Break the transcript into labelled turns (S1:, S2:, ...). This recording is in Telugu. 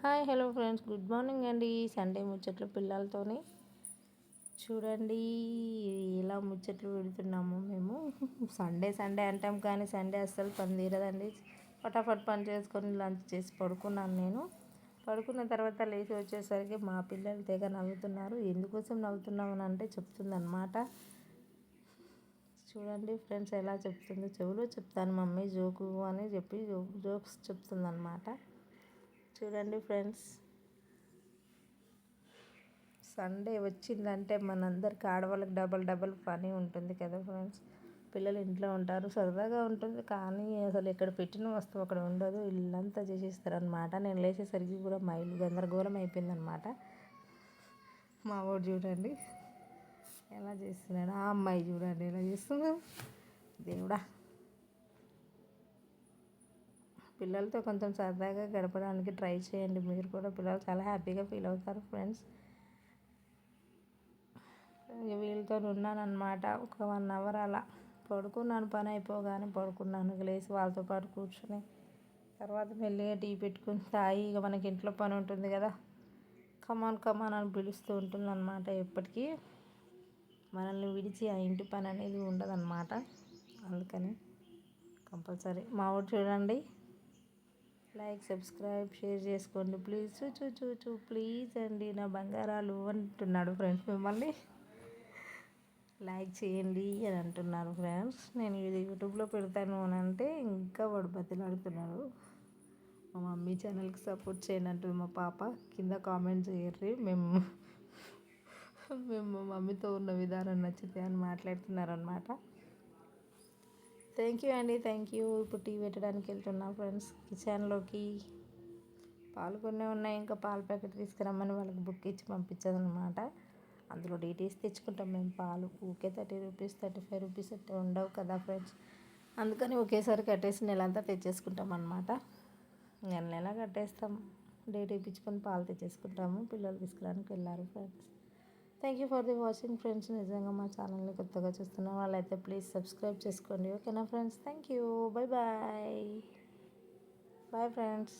S1: Hi hello friends, good morning అండి. సండే ముచ్చట్లు పిల్లలతోని చూడండి ఇలా ముచ్చట్లు పెడుతున్నాము మేము. సండే సండే అంటాం కానీ సండే అస్సలు పని తీరదండి. ఫటాఫట్ పని చేసుకొని లంచ్ చేసి పడుకున్నాను నేను. పడుకున్న తర్వాత లేచి వచ్చేసరికి మా పిల్లలు తెగ నవ్వుతున్నారు. ఎందుకోసం నవ్వుతున్నామని అంటే చెప్తుందన్నమాట. చూడండి ఫ్రెండ్స్ ఎలా చెప్తుందో. చెవులో చెప్తాను మమ్మీ జోకు అని చెప్పి జోక్స్ చెప్తుందన్నమాట. చూడండి ఫ్రెండ్స్, సండే వచ్చిందంటే మనందరికి ఆడవాళ్ళకి డబల్ డబల్ పని ఉంటుంది కదా ఫ్రెండ్స్. పిల్లలు ఇంట్లో ఉంటారు, సరదాగా ఉంటుంది, కానీ అసలు ఎక్కడ పెట్టిన వస్తువు అక్కడ ఉండదు. ఇల్లంతా చేసేస్తారనమాట. నేను లేచేసరికి కూడా మా ఇల్లు గందరగోళం అయిపోయిందనమాట. మా వాడు చూడండి ఎలా చేస్తున్నాడు, ఆ అమ్మాయి చూడండి ఎలా చేస్తున్నాడు. దేవుడా, పిల్లలతో కొంచెం సరదాగా గడపడానికి ట్రై చేయండి. మీరు కూడా పిల్లలు చాలా హ్యాపీగా ఫీల్ అవుతారు ఫ్రెండ్స్. వీళ్ళతో ఉన్నానన్నమాట. ఒక 1 అవర్ అలా పడుకున్నాను. పని అయిపోగానే పడుకున్నాను. లేచి వాళ్ళతో పాటు కూర్చొని తర్వాత మెల్లిగా టీ పెట్టుకుని తాగి, ఇక మనకి ఇంట్లో పని ఉంటుంది కదా, కమాన్ కమాన్ అని పిలుస్తూ ఉంటుందన్నమాట. ఎప్పటికీ మనల్ని విడిచి ఆ ఇంటి పని అనేది ఉండదన్నమాట. అందుకని కంపల్సరీ మా ఊరు చూడండి, లైక్ సబ్స్క్రైబ్ షేర్ చేసుకోండి ప్లీజ్. చూ చూ చూ ప్లీజ్ అండి నా బంగారాలు అంటున్నాడు ఫ్రెండ్స్. మిమ్మల్ని లైక్ చేయండి అని అంటున్నారు ఫ్రెండ్స్. నేను ఇది యూట్యూబ్లో పెడతాను అని అంటే ఇంకా వాడు బతిలాడుతున్నాడు. మా మమ్మీ ఛానల్కి సపోర్ట్ చేయండి అంటుంది మా పాప. కింద కామెంట్ చేయర్రి. మేము మా మమ్మీతో ఉన్న విధానం నచ్చితే అని మాట్లాడుతున్నారనమాట. థ్యాంక్ యూ అండి, థ్యాంక్ యూ. ఇప్పుడు టీ పెట్టడానికి వెళ్తున్నా ఫ్రెండ్స్ కిచెన్లోకి. పాలు కొన్ని ఉన్నాయి, ఇంకా పాల ప్యాకెట్ తీసుకురమ్మని వాళ్ళకి బుక్ ఇచ్చి పంపించదనమాట. అందులో డీటెయిల్స్ తెచ్చుకుంటాం మేము. పాలు ఊకే 30 రూపీస్ 35 రూపీస్ అంటే ఉండవు కదా ఫ్రెండ్స్. అందుకని ఒకేసారి కట్టేసి నెలంతా తెచ్చేసుకుంటాం అనమాట. నెల నెల కట్టేస్తాం. డేట్ ఇప్పించుకొని పాలు తెచ్చేసుకుంటాము. పిల్లలు తీసుకురానికి వెళ్ళారు friends. Thank you for the watching friends. నిజంగా మా ఛానల్ని కొత్తగా చూస్తున్న వాళ్ళైతే ప్లీజ్ సబ్స్క్రైబ్ చేసుకోండి, ఓకేనా friends. Thank you, bye bye. Bye friends.